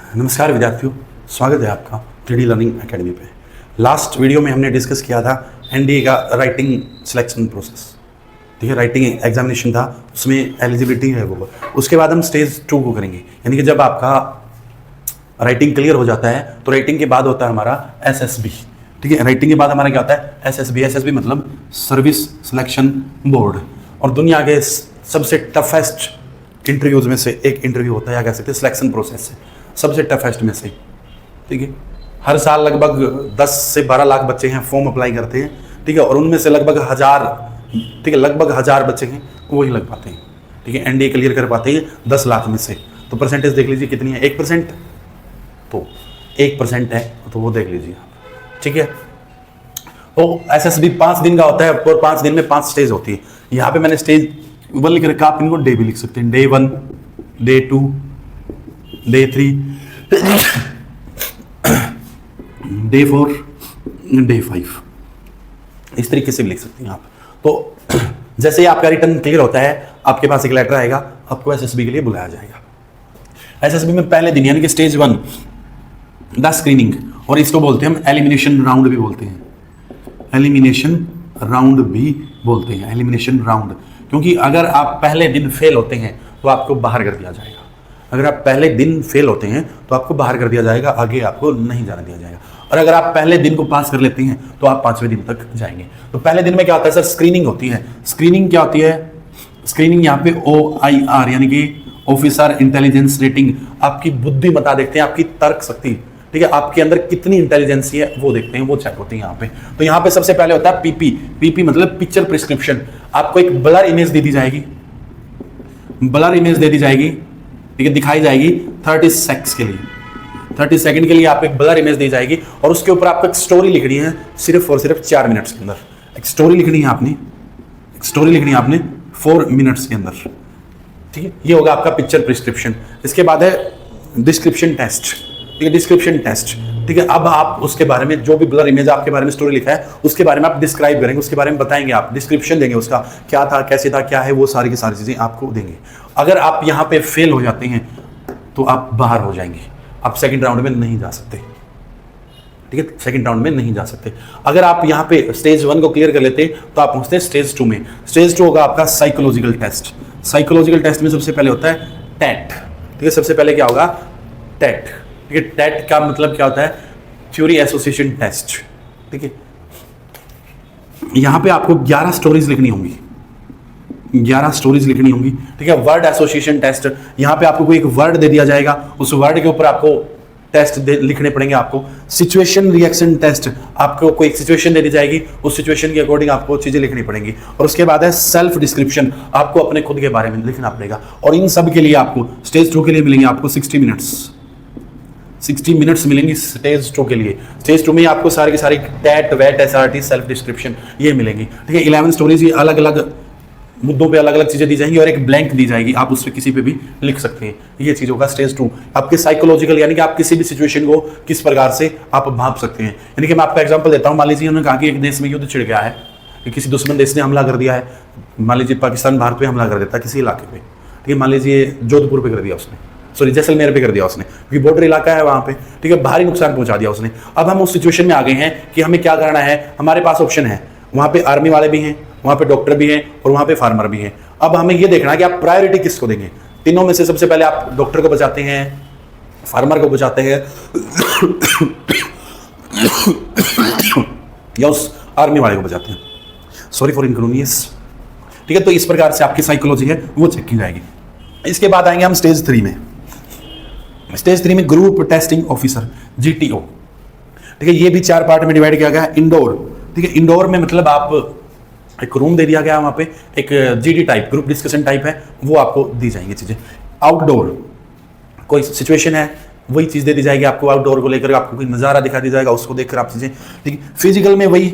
नमस्कार विद्यार्थियों, स्वागत है आपका 3D लर्निंग एकेडमी पे। लास्ट वीडियो में हमने डिस्कस किया था एनडीए का राइटिंग सिलेक्शन प्रोसेस। ठीक है, राइटिंग एग्जामिनेशन था, उसमें एलिजिबिलिटी है वो। उसके बाद हम स्टेज 2 को करेंगे, यानी कि जब आपका राइटिंग क्लियर हो जाता है तो राइटिंग के बाद होता है हमारा एसएसबी। ठीक है, राइटिंग के बाद हमारा क्या होता है एसएसबी। एसएसबी मतलब सर्विस सिलेक्शन बोर्ड, और दुनिया के सबसे टफेस्ट इंटरव्यूज में से एक इंटरव्यू होता है, या कह सकते हैं सिलेक्शन प्रोसेस से सबसे टफेस्ट में से। ठीक है, हर साल लगभग 10 से 12 लाख बच्चे हैं फॉर्म अप्लाई करते हैं। ठीक है, और उनमें से लगभग 1000, ठीक है, लगभग 1000 बच्चे हैं वही लग पाते हैं। ठीक है, एनडीए क्लियर कर पाते हैं 10 लाख में से। तो परसेंटेज देख लीजिए कितनी है, 1%। तो 1% है तो वो देख लीजिए आप। ठीक है, तो एसएसबी 5 दिन का होता है और 5 दिन में 5 स्टेज होती है। यहाँ पे मैंने स्टेज 1 लिख रखा, आप इनको डे भी लिख सकते हैं। Day 1, day 2, day 3, day 4, day 5, इस तरीके से भी लिख सकते हैं आप। तो जैसे ही आपका रिटर्न क्लियर होता है, आपके पास एक लेटर आएगा, आपको एसएसबी के लिए बुलाया जाएगा। एसएसबी में पहले दिन यानी कि स्टेज 1 द स्क्रीनिंग, और इसको बोलते हैं हम एलिमिनेशन राउंड भी बोलते हैं। एलिमिनेशन राउंड भी बोलते हैं, एलिमिनेशन राउंड, क्योंकि अगर आप पहले दिन फेल होते हैं तो आपको बाहर कर दिया जाएगा। अगर आप पहले दिन फेल होते हैं तो आपको बाहर कर दिया जाएगा, आगे आपको नहीं जाने दिया जाएगा। और अगर आप पहले दिन को पास कर लेते हैं तो आप 5वें दिन तक जाएंगे। तो पहले दिन में क्या होता है सर, स्क्रीनिंग होती है। स्क्रीनिंग क्या होती है, स्क्रीनिंग यहाँ पे OIR यानी कि ऑफिसर इंटेलिजेंस रेटिंग, आपकी बुद्धिमत्ता देखते हैं, आपकी तर्क शक्ति। ठीक है, आपके अंदर कितनी इंटेलिजेंसी है वो देखते हैं, वो चेक होती है यहाँ पे। तो यहाँ पे सबसे पहले होता है पीपी। पीपी मतलब पिक्चर प्रिस्क्रिप्शन। आपको एक ब्लर इमेज दे दी जाएगी, ब्लर इमेज दे दी जाएगी। ठीक है, दिखाई जाएगी 30 सेकंड्स के लिए, 30 सेकंड के लिए आपको एक ब्लर इमेज दी जाएगी, और उसके ऊपर आपको एक स्टोरी लिखनी है सिर्फ और सिर्फ 4 मिनट्स के अंदर। एक स्टोरी लिखनी है आपने, एक स्टोरी लिखनी है आपने 4 मिनट्स के अंदर। ठीक है, ये होगा आपका पिक्चर प्रिस्क्रिप्शन। इसके बाद है डिस्क्रिप्शन टेस्ट। ठीक है, डिस्क्रिप्शन टेस्ट। ठीक है, अब आप उसके बारे में जो भी ब्लर इमेज आपके बारे में स्टोरी लिखा है उसके बारे में आप डिस्क्राइब करेंगे, उसके बारे में बताएंगे, आप डिस्क्रिप्शन देंगे, उसका क्या था, कैसे था, क्या है, वो सारी की सारी चीजें आपको देंगे। अगर आप यहाँ पे फेल हो जाते हैं तो आप बाहर हो जाएंगे, आप सेकंड राउंड में नहीं जा सकते। ठीक है, सेकंड राउंड में नहीं जा सकते। अगर आप यहाँ पे स्टेज 1 को क्लियर कर लेते तो आप पहुंचते हैं स्टेज 2 में। स्टेज 2 होगा आपका साइकोलॉजिकल टेस्ट। साइकोलॉजिकल टेस्ट में सबसे पहले होता है टेट। ठीक है, सबसे पहले क्या होगा, टेट। ठीक है, टेट का मतलब क्या होता है, थ्योरी एसोसिएशन टेस्ट। ठीक है, यहां पे आपको 11 स्टोरीज लिखनी होंगी, 11 स्टोरीज लिखनी होंगी। ठीक है, वर्ड एसोसिएशन टेस्ट, यहां पे आपको कोई एक वर्ड दे दिया जाएगा, उस वर्ड के ऊपर आपको टेस्ट लिखने पड़ेंगे आपको। सिचुएशन रिएक्शन टेस्ट, आपको कोई एक सिचुएशन दे दी जाएगी, उस सिचुएशन के अकॉर्डिंग आपको चीजें लिखनी पड़ेंगी। और उसके बाद है सेल्फ डिस्क्रिप्शन, आपको अपने खुद के बारे में लिखना पड़ेगा। और इन सब के लिए आपको स्टेज 2 के लिए मिलेंगे आपको 60 मिनट्स, 60 मिनट्स मिलेंगे स्टेज 2 के लिए। स्टेज 2 में आपको सारी की सारी टेट, वेट, SRT, सेल्फ डिस्क्रिप्शन ये मिलेंगी। ठीक है, 11 स्टोरीज, ये अलग अलग मुद्दों पे अलग अलग चीजें दी जाएंगी, और एक ब्लैंक दी जाएगी, आप उससे किसी पे भी लिख सकते हैं। ये चीज होगा स्टेज 2। आपके साइकोलॉजिकल यानी कि आप किसी भी सिचुएशन को किस प्रकार से आप भाप सकते हैं। यानी कि मैं आपका एग्जांपल देता हूं, मान लीजिए उन्होंने कहा कि एक देश में युद्ध छिड़ गया है, कि किसी दुश्मन देश ने हमला कर दिया है। मान लीजिए पाकिस्तान भारत पे हमला कर देता है किसी इलाके पे। ठीक है, मान लीजिए जोधपुर पे कर दिया उसने, सॉरी जैसलमेर पे कर दिया उसने, क्योंकि बॉर्डर इलाका है वहां पे। ठीक है, भारी नुकसान पहुंचा दिया उसने। अब हम उस सिचुएशन में आ गए हैं कि हमें क्या करना है। हमारे पास ऑप्शन है, वहां पे आर्मी वाले भी हैं, वहां पे डॉक्टर भी हैं, और वहां पे फार्मर भी हैं। अब हमें ये देखना है कि आप प्रायोरिटी किसको देंगे। तीनों में से सबसे पहले आप डॉक्टर को बचाते हैं, फार्मर को बचाते हैं, या उस आर्मी वाले को बचाते हैं। Sorry for inconvenience. ठीक है, तो इस प्रकार से आपकी साइकोलॉजी है वो चेक की जाएगी। इसके बाद आएंगे हम स्टेज 3 में। स्टेज 3 में ग्रुप टेस्टिंग ऑफिसर, GTO। ठीक है, ये भी 4 पार्ट में डिवाइड किया गया है। इंडोर, ठीक है, इंडोर में मतलब आप एक रूम दे दिया गया, वहां पे एक GD type, group discussion type है, वो आपको दी जाएंगी चीजें। आउटडोर, कोई सिचुएशन है वही चीज दे दी जाएगी आपको, आउटडोर को लेकर आपको कोई नजारा दिखा दिया जाएगा, उसको देखकर आप चीजें। ठीक है, फिजिकल में वही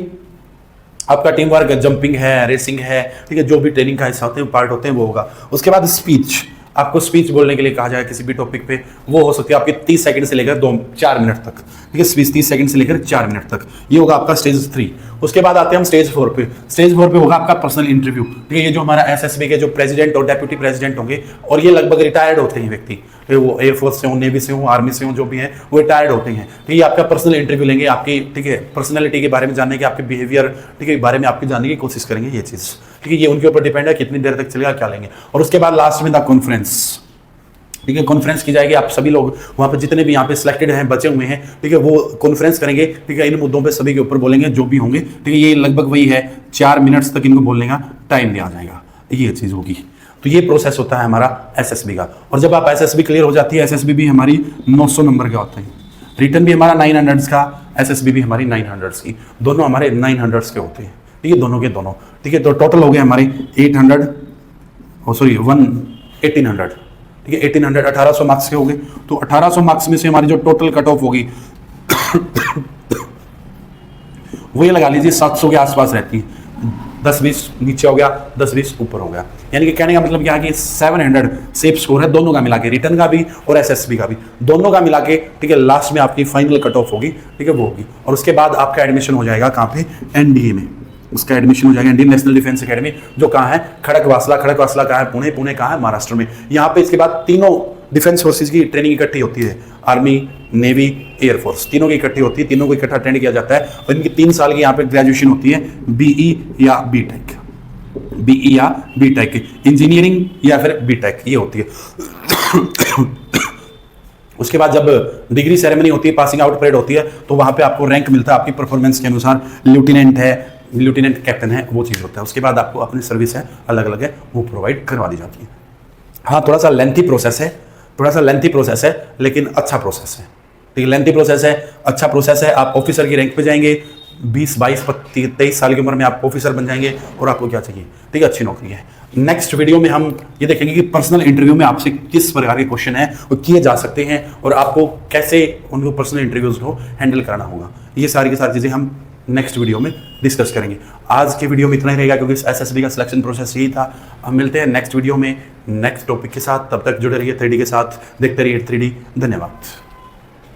आपका टीम वर्क, जंपिंग है, रेसिंग है। ठीक है, जो भी ट्रेनिंग का हिस्सा होते हैं पार्ट होते हैं वो होगा। उसके बाद स्पीच, आपको स्पीच बोलने के लिए कहा जाए किसी भी टॉपिक पे, वो हो सकती है आपकी 30 सेकंड से लेकर 4 मिनट तक, ठीक है, स्पीच 30 सेकंड से लेकर 4 मिनट तक, ये होगा आपका स्टेज 3। उसके बाद आते हैं हम स्टेज 4 पे। स्टेज 4 पे होगा आपका पर्सनल इंटरव्यू, ठीक है। ये जो हमारा एसएसबी के जो प्रेसिडेंट और डेप्यूटी प्रेसिडेंट होंगे, और ये लगभग रिटायर्ड होते हैं व्यक्ति, वो एयरफोर्स से हो, नेवी से हो, आर्मी से हो, जो भी है वो रिटायर्ड होते हैं, ठीक है। ये आपका पर्सनल इंटरव्यू लेंगे, आपकी, ठीक है, पर्सनैलिटी के बारे में जानने के, आपके बिहेवियर, ठीक है, बारे में आपकी जानने की कोशिश करेंगे, ये चीज़, ठीक है। ये उनके ऊपर डिपेंड है कितनी देर तक चलेगा, क्या लेंगे। और उसके बाद लास्ट में द कॉन्फ्रेंस, ठीक है, कॉन्फ्रेंस की जाएगी। आप सभी लोग वहाँ पे जितने भी यहाँ पे सिलेक्टेड हैं, बचे हुए हैं, ठीक है, वो कॉन्फ्रेंस करेंगे, ठीक है, इन मुद्दों पे सभी के ऊपर बोलेंगे जो भी होंगे, ठीक है। ये लगभग वही है, 4 मिनट्स तक इनको बोलने का टाइम दिया जाएगा, ये चीज़ होगी। तो ये प्रोसेस होता है हमारा एसएसबी का। और जब आप एसएसबी क्लियर हो जाती है, एसएसबी भी हमारी 900 नंबर के होते हैं, रिटर्न भी हमारा 900 का, एसएसबी भी हमारी 900 की, दोनों हमारे 900 के होते हैं, ठीक है, दोनों के दोनों, ठीक है। तो टोटल हो गए हमारे 1800, ठीक है, 1800, 1800 मार्क्स के हो गए। तो 1800 मार्क्स में से हमारी जो टोटल कट ऑफ होगी वो ये लगा लीजिए 700 के आसपास रहती है। 10-20 नीचे हो गया, 10-20 ऊपर हो गया, यानी कि कहने का मतलब क्या है कि 700 सेफ स्कोर है दोनों का मिला के, रिटर्न का भी और एसएसबी का भी, दोनों का मिला के, ठीक है। लास्ट में आपकी फाइनल कट ऑफ होगी, ठीक है, वो होगी। और उसके बाद आपका एडमिशन हो जाएगा कहाँ पे, एनडीए में। उसका एडमिशन हो जाएगा इंडियन नेशनल डिफेंस एकेडमी, जो कहाँ है, खड़गवासला कहाँ है, पुणे, पुणे कहाँ है, महाराष्ट्र में। यहाँ पे इसके बाद तीनों डिफेंस फोर्सेज की ट्रेनिंग इकट्ठी होती है, आर्मी, नेवी, एयरफोर्स, तीनों की इकट्ठी होती है, तीनों को इकट्ठा अटेंड किया जाता है। और इनकी 3 साल की यहाँ पे ग्रेजुएशन होती है, बीई या बीटेक, बीई या बीटेक, इंजीनियरिंग या फिर बीटेक, ये होती है। उसके बाद जब डिग्री सेरेमनी होती है, पासिंग आउट परेड होती है, तो वहाँ पे आपको रैंक मिलता है आपकी परफॉर्मेंस के अनुसार, लेफ्टिनेंट है, लेफ्टिनेंट कैप्टन है, वो चीज़ होता है। उसके बाद आपको अपनी सर्विस है, अलग अलग है, वो प्रोवाइड करवा दी जाती है। हाँ, थोड़ा सा लेंथी प्रोसेस है, लेकिन अच्छा प्रोसेस है, ठीक है। लेंथी प्रोसेस है, अच्छा प्रोसेस है। आप ऑफिसर की रैंक पे जाएंगे, 20, 22, 23 साल की उम्र में आप ऑफिसर बन जाएंगे, और आपको क्या चाहिए, ठीक है, अच्छी नौकरी है। नेक्स्ट वीडियो में हम ये देखेंगे कि पर्सनल इंटरव्यू में आपसे किस प्रकार के क्वेश्चन है वो किए जा सकते हैं, और आपको कैसे उनको पर्सनल इंटरव्यूज को हैंडल करना होगा। ये सारी की सारी चीज़ें हम नेक्स्ट वीडियो में डिस्कस करेंगे। आज के वीडियो में इतना ही रहेगा, क्योंकि एसएसबी का सिलेक्शन प्रोसेस यही था। हम मिलते हैं नेक्स्ट वीडियो में नेक्स्ट टॉपिक के साथ, तब तक जुड़े रहिए 3D के साथ, देखते रहिए 3D। धन्यवाद।